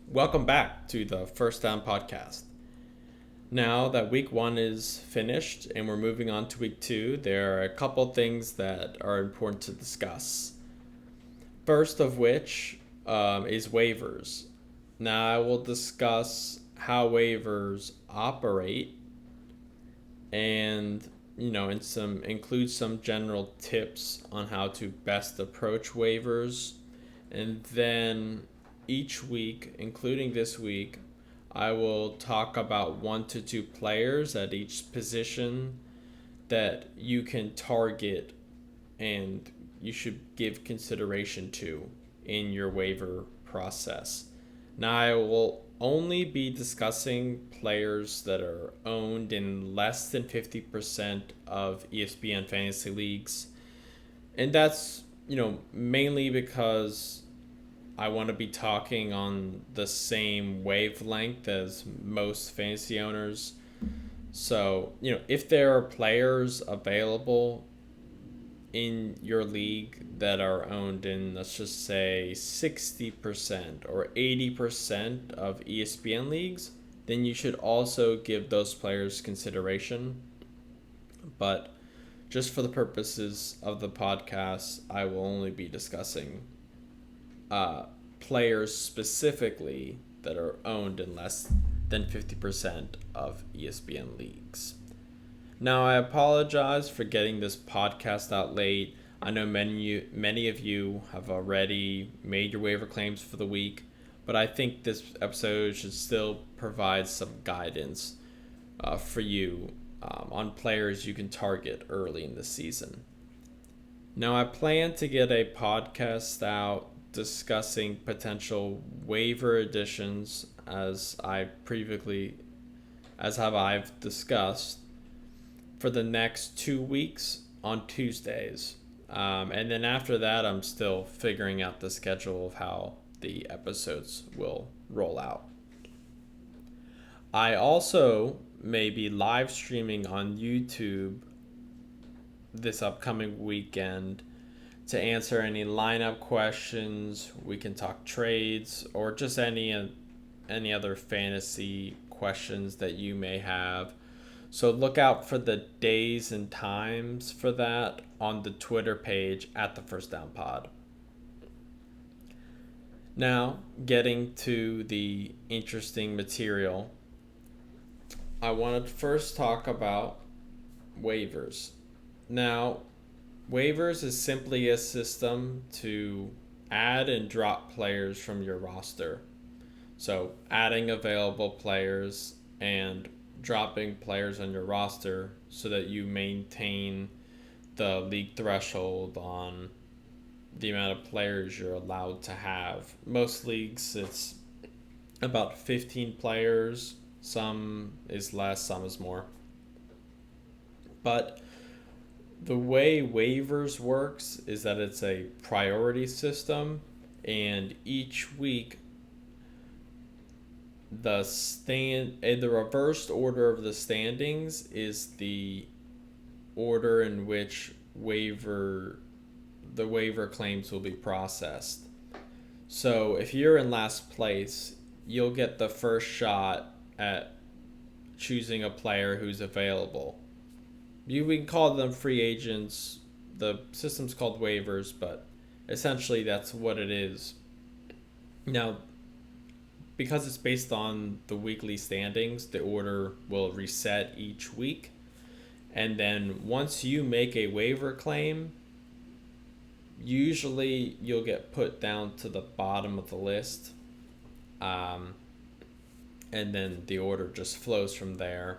Welcome back to the First Down Podcast. Now that week one is finished and we're moving on to week two, there are a couple things that are important to discuss. First of which is waivers. Now I will discuss how waivers operate and and some include some general tips on how to best approach waivers. And then each week, including this week, I will talk about 1 to 2 players at each position that you can target and you should give consideration to in your waiver process. Now, I will only be discussing players that are owned in less than 50% of ESPN fantasy leagues. And that's, mainly because I want to be talking on the same wavelength as most fantasy owners. So, if there are players available in your league that are owned in, let's just say, 60% or 80% of ESPN leagues, then you should also give those players consideration. But just for the purposes of the podcast, I will only be discussing players specifically that are owned in less than 50% of ESPN leagues. Now, I apologize for getting this podcast out late. I know many of you have already made your waiver claims for the week, but I think this episode should still provide some guidance for you on players you can target early in the season. Now, I plan to get a podcast out discussing potential waiver additions as I've discussed for the next 2 weeks on Tuesdays. And then after that, I'm still figuring out the schedule of how the episodes will roll out. I also may be live streaming on YouTube this upcoming weekend to answer any lineup questions. We can talk trades or just any other fantasy questions that you may have. So look out for the days and times for that on the Twitter page at the First Down Pod. Now, getting to the interesting material, I want to first talk about waivers. Now, waivers is simply a system to add and drop players from your roster. So adding available players and dropping players on your roster so that you maintain the league threshold on the amount of players you're allowed to have. Most leagues, it's about 15 players. Some is less, some is more. But the way waivers works is that it's a priority system, and each week the reversed order of the standings is the order in which the waiver claims will be processed. So if you're in last place, you'll get the first shot at choosing a player who's available. We can call them free agents. The system's called waivers, but essentially that's what it is. Now, because it's based on the weekly standings, the order will reset each week. And then once you make a waiver claim, usually you'll get put down to the bottom of the list. And then the order just flows from there.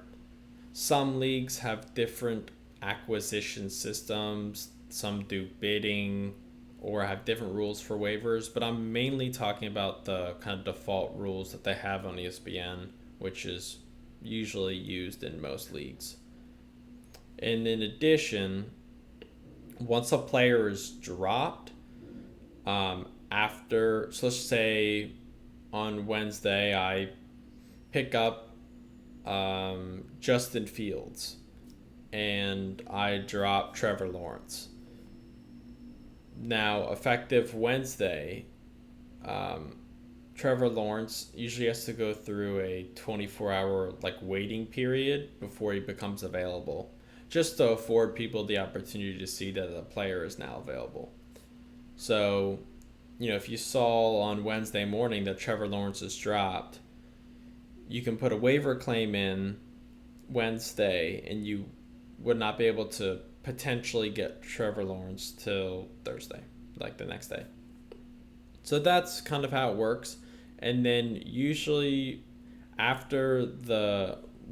Some leagues have different acquisition systems. Some do bidding or have different rules for waivers, but I'm mainly talking about the kind of default rules that they have on ESPN, which is usually used in most leagues. And in addition, once a player is dropped, so let's say on Wednesday I pick up Justin Fields and I drop Trevor Lawrence. Now, effective Wednesday, Trevor Lawrence usually has to go through a 24-hour waiting period before he becomes available, just to afford people the opportunity to see that the player is now available. So, if you saw on Wednesday morning that Trevor Lawrence is dropped, you can put a waiver claim in Wednesday and you would not be able to potentially get Trevor Lawrence till Thursday, the next day. So that's kind of how it works. And then usually after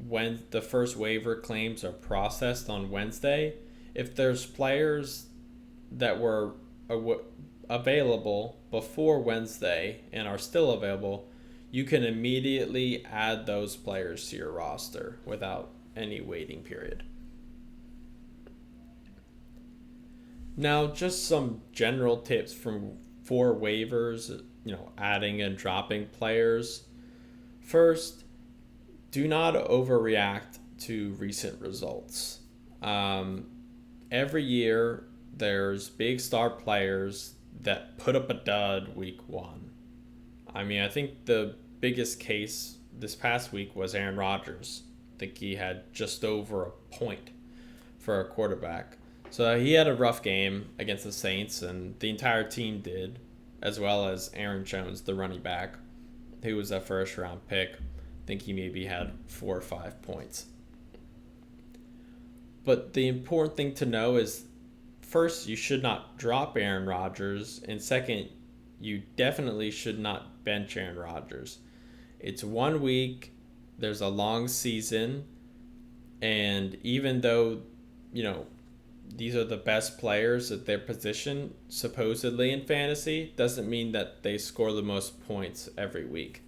when the first waiver claims are processed on Wednesday, if there's players that were available before Wednesday and are still available, you can immediately add those players to your roster without any waiting period. Now, just some general tips for waivers, adding and dropping players. First, do not overreact to recent results. Every year, there's big star players that put up a dud week one. I think the biggest case this past week was Aaron Rodgers. I think he had just over a point for a quarterback. So he had a rough game against the Saints, and the entire team did, as well as Aaron Jones, the running back, who was a first-round pick. I think he maybe had 4 or 5 points. But the important thing to know is, first, you should not drop Aaron Rodgers, and second, you definitely should not bench Aaron Rodgers. It's 1 week, there's a long season, and even though, these are the best players at their position, supposedly in fantasy, doesn't mean that they score the most points every week.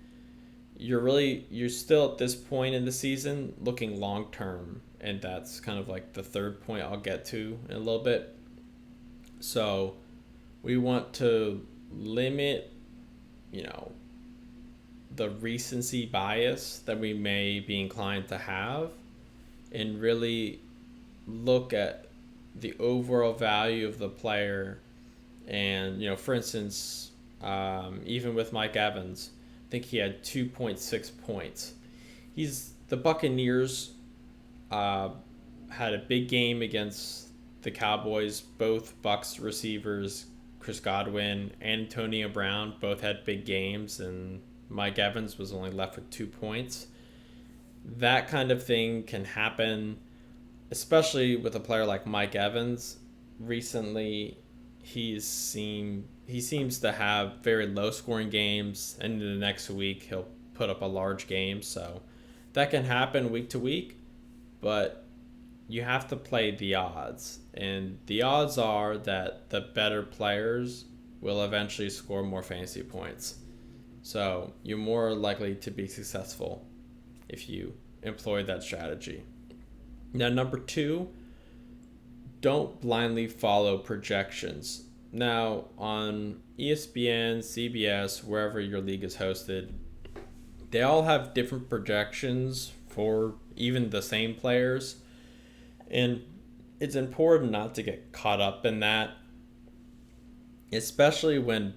You're still at this point in the season looking long term, and that's kind of the third point I'll get to in a little bit. So we want to limit, the recency bias that we may be inclined to have, and really look at the overall value of the player. And, for instance, even with Mike Evans, I think he had 2.6 points. The Buccaneers had a big game against the Cowboys. Both Bucs receivers, Chris Godwin and Antonio Brown, both had big games, and Mike Evans was only left with 2 points. That kind of thing can happen, especially with a player like Mike Evans. Recently, he seems to have very low scoring games, and the next week he'll put up a large game. So that can happen week to week, but you have to play the odds. And the odds are that the better players will eventually score more fantasy points. So you're more likely to be successful if you employ that strategy. Now, number 2, don't blindly follow projections. Now, on ESPN, CBS, wherever your league is hosted, they all have different projections for even the same players. And it's important not to get caught up in that, especially when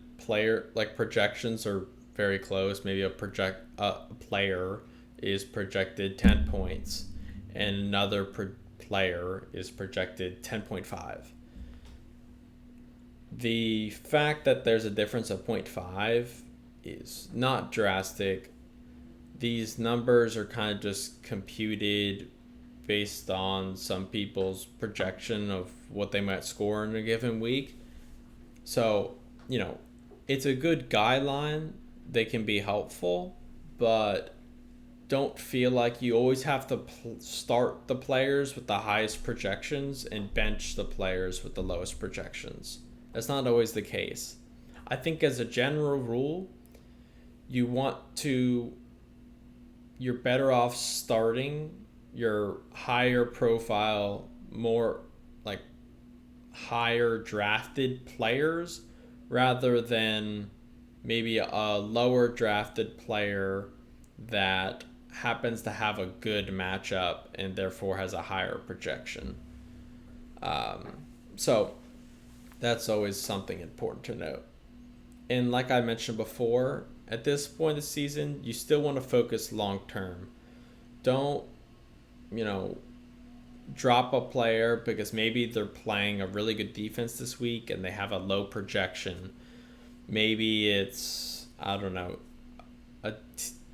projections are very close. Maybe a player is projected 10 points and another player is projected 10.5. The fact that there's a difference of 0.5 is not drastic. These numbers are kind of just computed based on some people's projection of what they might score in a given week. So, it's a good guideline. They can be helpful, but don't feel like you always have to start the players with the highest projections and bench the players with the lowest projections. That's not always the case. I think as a general rule, you're better off starting your higher profile, more higher drafted players rather than maybe a lower drafted player that happens to have a good matchup and therefore has a higher projection. So that's always something important to note. And like I mentioned before, at this point of the season, you still want to focus long term. Don't, you know, drop a player because maybe they're playing a really good defense this week and they have a low projection. Maybe it's, I don't know, a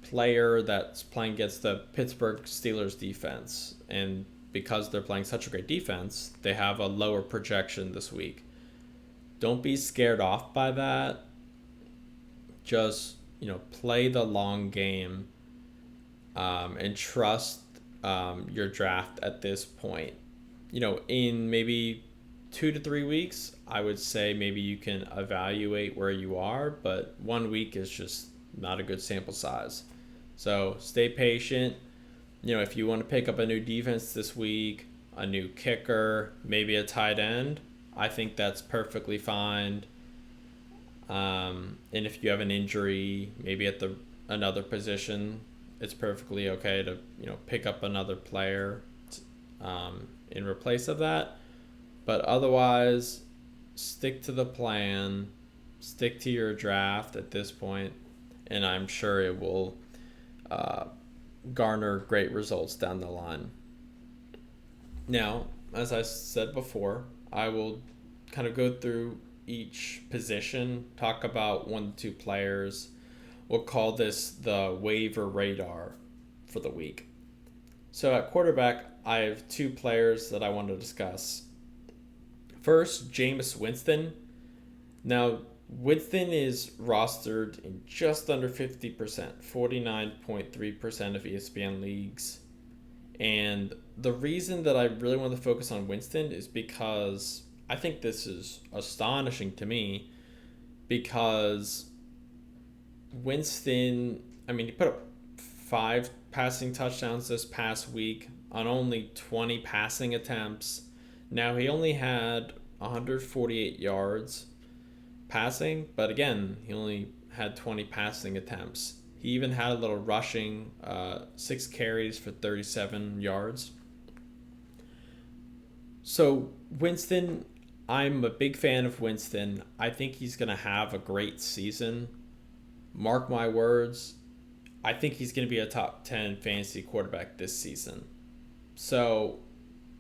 player that's playing against the Pittsburgh Steelers defense, and because they're playing such a great defense, they have a lower projection this week. Don't be scared off by that. Just, play the long game, and trust your draft at this point. In maybe 2 to 3 weeks, I would say maybe you can evaluate where you are, but 1 week is just not a good sample size. So stay patient. If you want to pick up a new defense this week, a new kicker, maybe a tight end, I think that's perfectly fine. And if you have an injury, maybe at another position, it's perfectly okay to pick up another player in replace of that. But otherwise, stick to the plan, stick to your draft at this point, and I'm sure it will garner great results down the line. Now, as I said before, I will kind of go through each position, talk about 1 to 2 players. We'll call this the waiver radar for the week. So at quarterback, I have 2 players that I want to discuss. First, Jameis Winston. Now, Winston is rostered in just under 50%, 49.3% of ESPN leagues. And the reason that I really want to focus on Winston is because I think this is astonishing to me, because Winston, he put up 5 passing touchdowns this past week on only 20 passing attempts. Now, he only had 148 yards passing, but again, he only had 20 passing attempts. He even had a little rushing, 6 carries for 37 yards. So Winston, I'm a big fan of Winston. I think he's going to have a great season. Mark my words, I think he's going to be a top 10 fantasy quarterback this season. So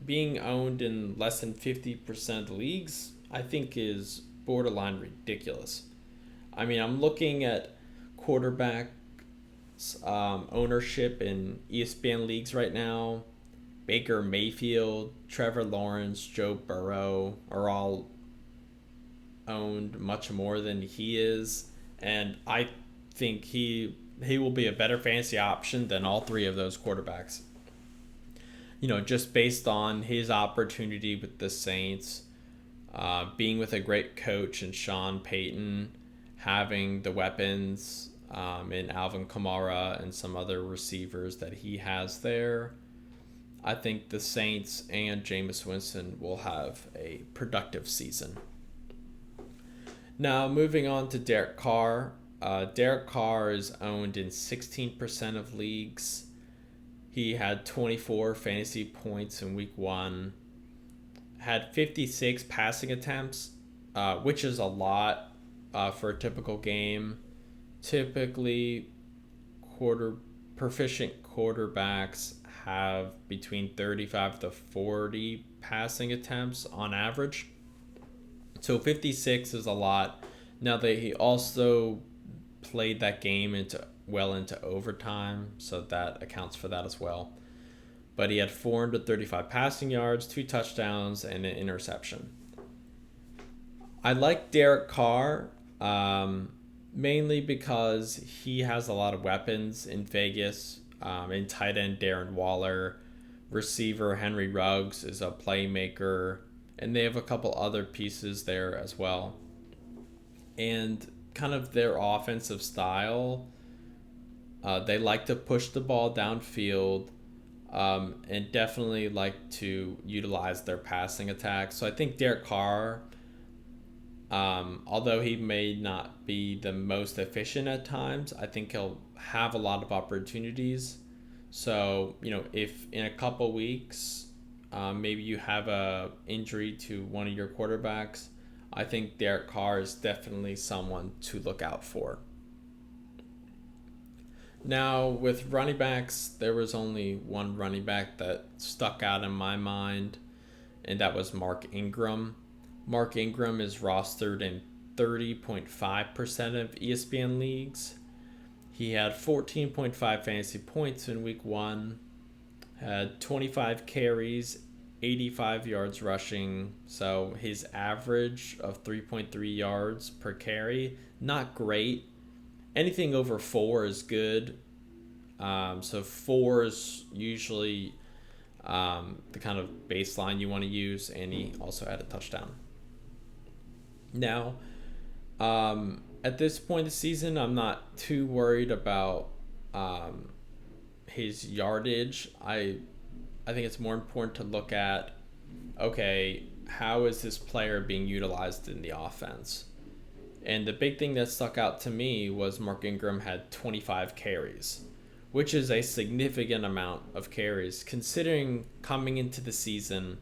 being owned in less than 50% of the leagues, I think is borderline ridiculous. I'm looking at quarterbacks ownership in ESPN leagues right now. Baker Mayfield, Trevor Lawrence, Joe Burrow are all owned much more than he is, and I think he will be a better fantasy option than all 3 of those quarterbacks. Just based on his opportunity with the Saints, being with a great coach in Sean Payton, having the weapons in Alvin Kamara and some other receivers that he has there, I think the Saints and Jameis Winston will have a productive season. Now, moving on to Derek Carr. Derek Carr is owned in 16% of leagues. He had 24 fantasy points in week 1. Had 56 passing attempts, which is a lot for a typical game. Typically, proficient quarterbacks have between 35 to 40 passing attempts on average. So 56 is a lot. Now that he also played that game into overtime, so that accounts for that as well. But he had 435 passing yards, 2 touchdowns, and an interception. I like Derek Carr mainly because he has a lot of weapons in Vegas. In tight end, Darren Waller. Receiver, Henry Ruggs is a playmaker. And they have a couple other pieces there as well. And kind of their offensive style, they like to push the ball downfield, and definitely like to utilize their passing attack. So I think Derek Carr, although he may not be the most efficient at times, I think he'll have a lot of opportunities. So, if in a couple weeks, maybe you have a injury to one of your quarterbacks, I think Derek Carr is definitely someone to look out for. Now, with running backs, there was only one running back that stuck out in my mind, and that was Mark Ingram. Mark Ingram is rostered in 30.5% of ESPN leagues. He had 14.5 fantasy points in week one, had 25 carries, 85 yards rushing. So his average of 3.3 yards per carry, not great. Anything over 4 is good. So 4 is usually the kind of baseline you want to use, and he also had a touchdown. Now, at this point in the season, I'm not too worried about his yardage. I think it's more important to look at, okay, how is this player being utilized in the offense? And the big thing that stuck out to me was Mark Ingram had 25 carries, which is a significant amount of carries considering coming into the season.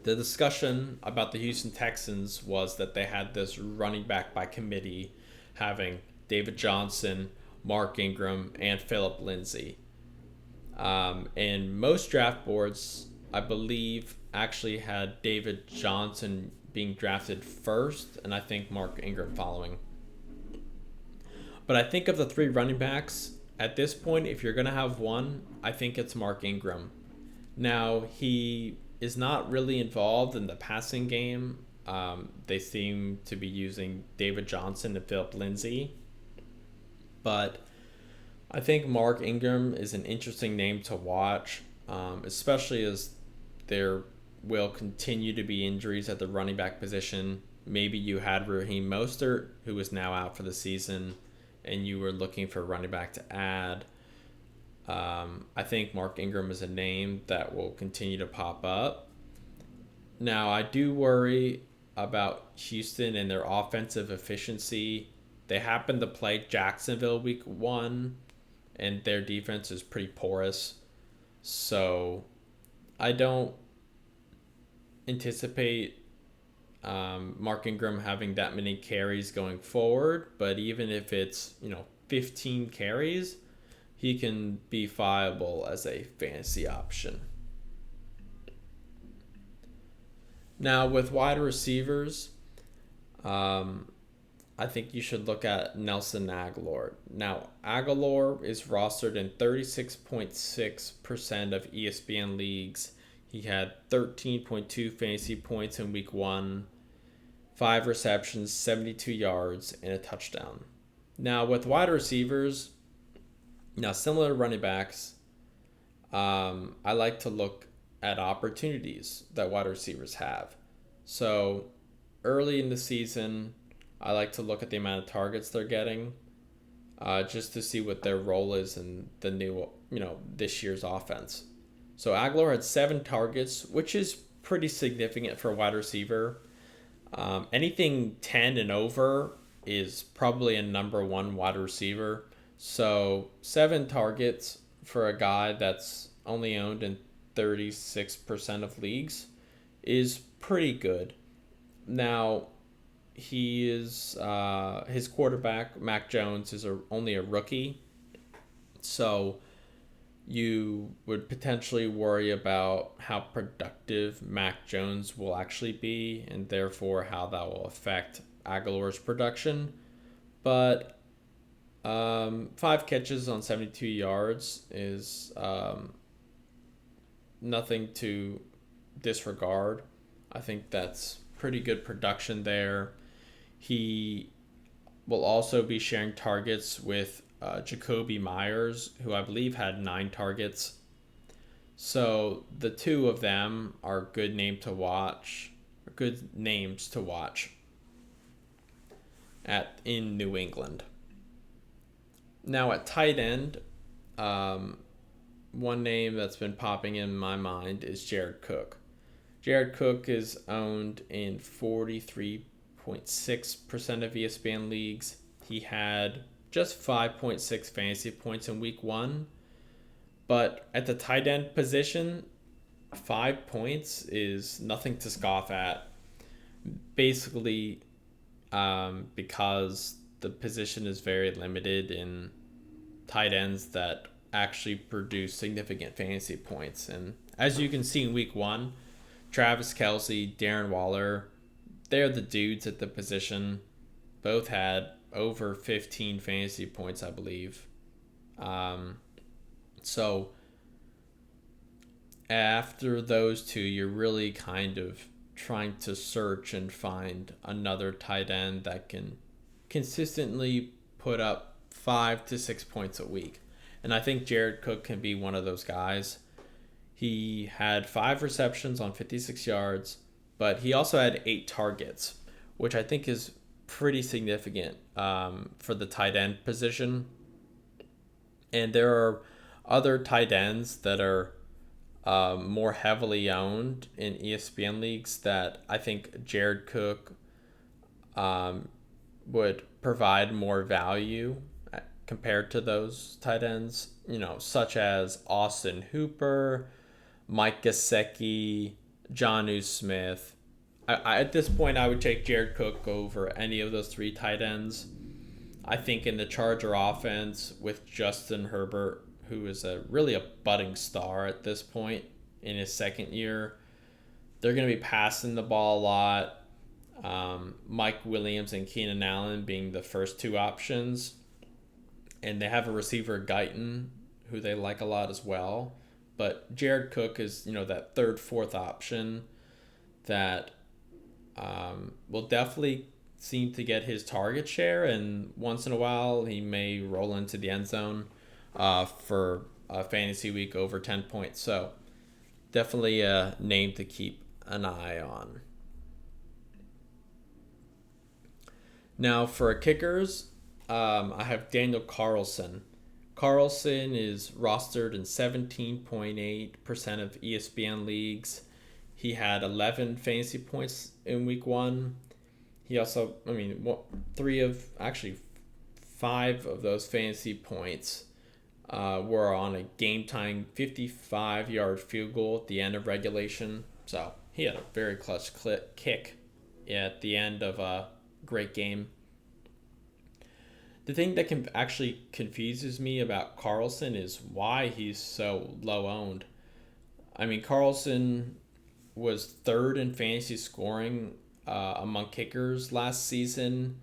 The discussion about the Houston Texans was that they had this running back by committee having David Johnson, Mark Ingram, and Philip Lindsay. And most draft boards, I believe, actually had David Johnson being drafted first, and I think Mark Ingram following. But I think of the 3 running backs, at this point, if you're going to have one, I think it's Mark Ingram. Now, he is not really involved in the passing game. They seem to be using David Johnson and Philip Lindsay. But I think Mark Ingram is an interesting name to watch, especially as there will continue to be injuries at the running back position. Maybe you had Raheem Mostert, who is now out for the season, and you were looking for a running back to add. I think Mark Ingram is a name that will continue to pop up. Now, I do worry about Houston and their offensive efficiency. They happen to play Jacksonville week 1, and their defense is pretty porous. So I don't anticipate Mark Ingram having that many carries going forward, but even if it's 15 carries, he can be viable as a fantasy option. Now, with wide receivers, I think you should look at Nelson Aguilar. Now, Aguilar is rostered in 36.6% of ESPN leagues. He had 13.2 fantasy points in week 1, 5 receptions, 72 yards, and a touchdown. Now, with wide receivers, similar to running backs, I like to look at opportunities that wide receivers have. So early in the season, I like to look at the amount of targets they're getting, just to see what their role is in the new, this year's offense. So Aguilar had 7 targets, which is pretty significant for a wide receiver. Anything 10 and over is probably a number 1 wide receiver. So 7 targets for a guy that's only owned in 36% of leagues is pretty good. Now, he is his quarterback, Mac Jones, is only a rookie. So you would potentially worry about how productive Mac Jones will actually be, and therefore how that will affect Aguilar's production. But 5 catches on 72 yards is nothing to disregard. I think that's pretty good production there. He will also be sharing targets with Jacoby Myers, who I believe had 9 targets. So the 2 of them are good names to watch in New England. Now at tight end, one name that's been popping in my mind is Jared Cook. Jared Cook is owned in 43.6% of ESPN leagues. He had just 5.6 fantasy points in week 1. But at the tight end position, 5 points is nothing to scoff at. Basically, because the position is very limited in tight ends that actually produce significant fantasy points. And as you can see in week 1, Travis Kelce, Darren Waller, they're the dudes at the position. Both had over 15 fantasy points, I believe. So after those two, you're really kind of trying to search and find another tight end that can consistently put up 5 to 6 points a week. And I think Jared Cook can be one of those guys. He had 5 receptions on 56 yards, but he also had 8 targets, which I think is pretty significant for the tight end position. And there are other tight ends that are more heavily owned in ESPN leagues that I think Jared Cook would provide more value compared to those tight ends, such as Austin Hooper, Mike Gesicki, Jonnu Smith. At this point, I would take Jared Cook over any of those 3 tight ends. I think in the Charger offense with Justin Herbert, who is really a budding star at this point in his second year, they're going to be passing the ball a lot. Mike Williams and Keenan Allen being the first 2 options. And they have a receiver, Guyton, who they like a lot as well. But Jared Cook is, that 3rd, 4th option that will definitely seem to get his target share. And once in a while, he may roll into the end zone for a fantasy week over 10 points. So definitely a name to keep an eye on. Now for kickers, I have Daniel Carlson. Carlson is rostered in 17.8% of ESPN leagues. He had 11 fantasy points in week 1. He also, 5 of those fantasy points were on a game-tying 55-yard field goal at the end of regulation. So he had a very clutch kick at the end of a great game. The thing that actually confuses me about Carlson is why he's so low owned. Carlson was 3rd in fantasy scoring among kickers last season,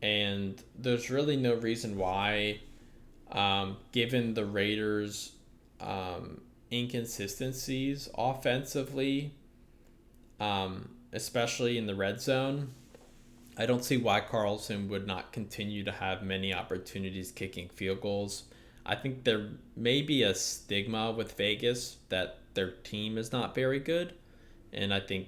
and there's really no reason why, given the Raiders' inconsistencies offensively, especially in the red zone. I don't see why Carlson would not continue to have many opportunities kicking field goals. I think there may be a stigma with Vegas that their team is not very good, and I think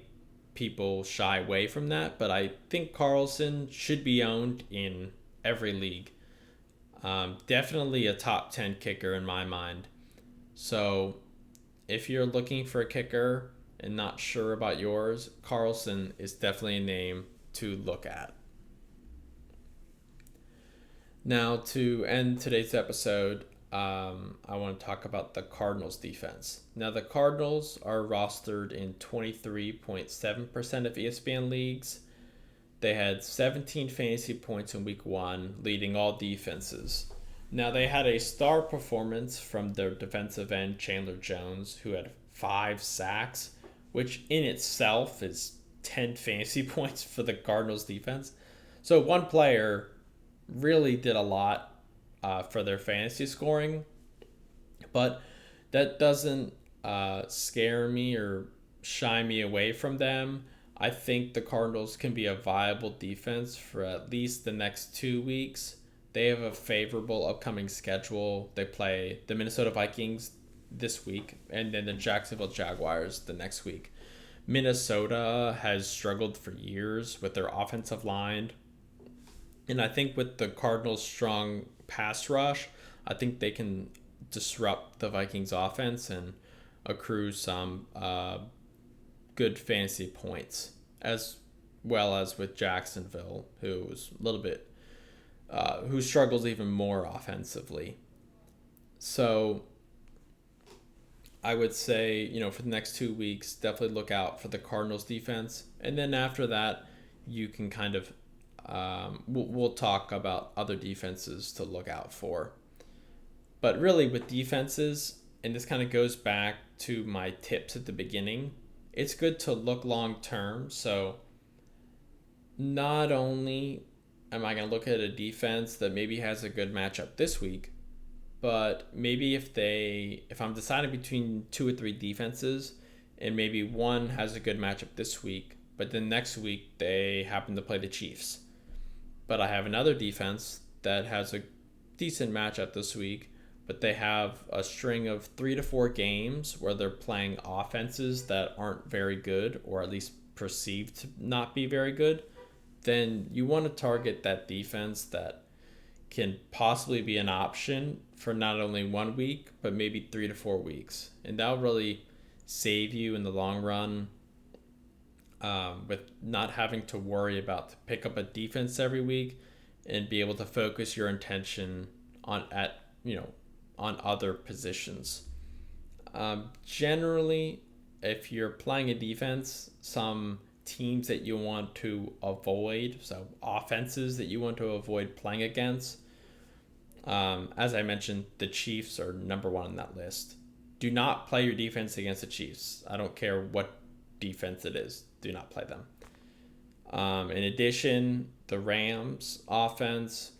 people shy away from that, but I think Carlson should be owned in every league. Definitely a top 10 kicker in my mind. So if you're looking for a kicker and not sure about yours, Carlson is definitely a name to look at. Now, to end today's episode, I want to talk about the Cardinals defense. Now, the Cardinals are rostered in 23.7% of ESPN leagues. They had 17 fantasy points in week 1, leading all defenses. Now, they had a star performance from their defensive end, Chandler Jones, who had 5 sacks, which in itself is 10 fantasy points for the Cardinals defense. So one player really did a lot for their fantasy scoring, but that doesn't scare me or shy me away from them. I think the Cardinals can be a viable defense for at least the next 2 weeks. They have a favorable upcoming schedule. They play the Minnesota Vikings this week and then the Jacksonville Jaguars the next week. Minnesota has struggled for years with their offensive line. And I think with the Cardinals' strong pass rush, I think they can disrupt the Vikings' offense and accrue some good fantasy points, as well as with Jacksonville, who was a little bit, who struggles even more offensively. So I would say, for the next 2 weeks, definitely look out for the Cardinals defense. And then after that, you can kind of, we'll talk about other defenses to look out for. But really, with defenses, and this kind of goes back to my tips at the beginning, it's good to look long term. So, not only am I going to look at a defense that maybe has a good matchup this week, but maybe if I'm deciding between two or three defenses, and maybe one has a good matchup this week, but then next week they happen to play the Chiefs. But I have another defense that has a decent matchup this week, but they have a string of 3 to 4 games where they're playing offenses that aren't very good, or at least perceived to not be very good. Then you want to target that defense that can possibly be an option for not only 1 week, but maybe 3 to 4 weeks. And that'll really save you in the long run, with not having to worry about to pick up a defense every week and be able to focus your attention on other positions. Generally, if you're playing a defense, some teams that you want to avoid, so offenses that you want to avoid playing against, as I mentioned, the Chiefs are number one on that list. Do not play your defense against the Chiefs. I don't care what defense it is. Do not play them. In addition, the Rams offense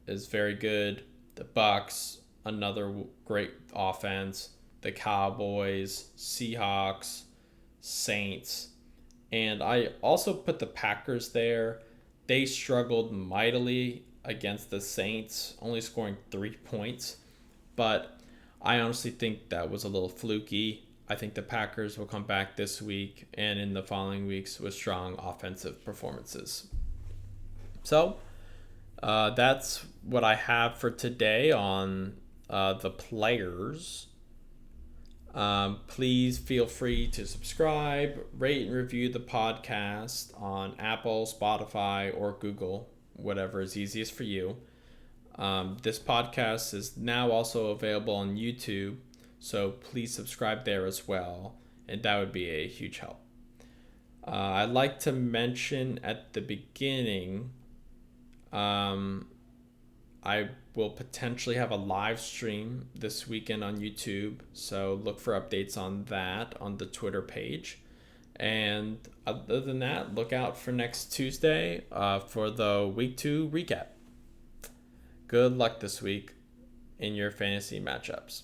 is very good. The Bucks, another great offense. The Cowboys, Seahawks, Saints. And I also put the Packers there. They struggled mightily against the Saints, only scoring 3 points. But I honestly think that was a little fluky. I think the Packers will come back this week and in the following weeks with strong offensive performances. So that's what I have for today on the players. Please feel free to subscribe, rate and review the podcast on Apple, Spotify, or Google, whatever is easiest for you. This podcast is now also available on YouTube, so please subscribe there as well, and that would be a huge help. I'd like to mention at the beginning, I will potentially have a live stream this weekend on YouTube, so look for updates on that on the Twitter page. And other than that, look out for next Tuesday for the Week 2 recap. Good luck this week in your fantasy matchups.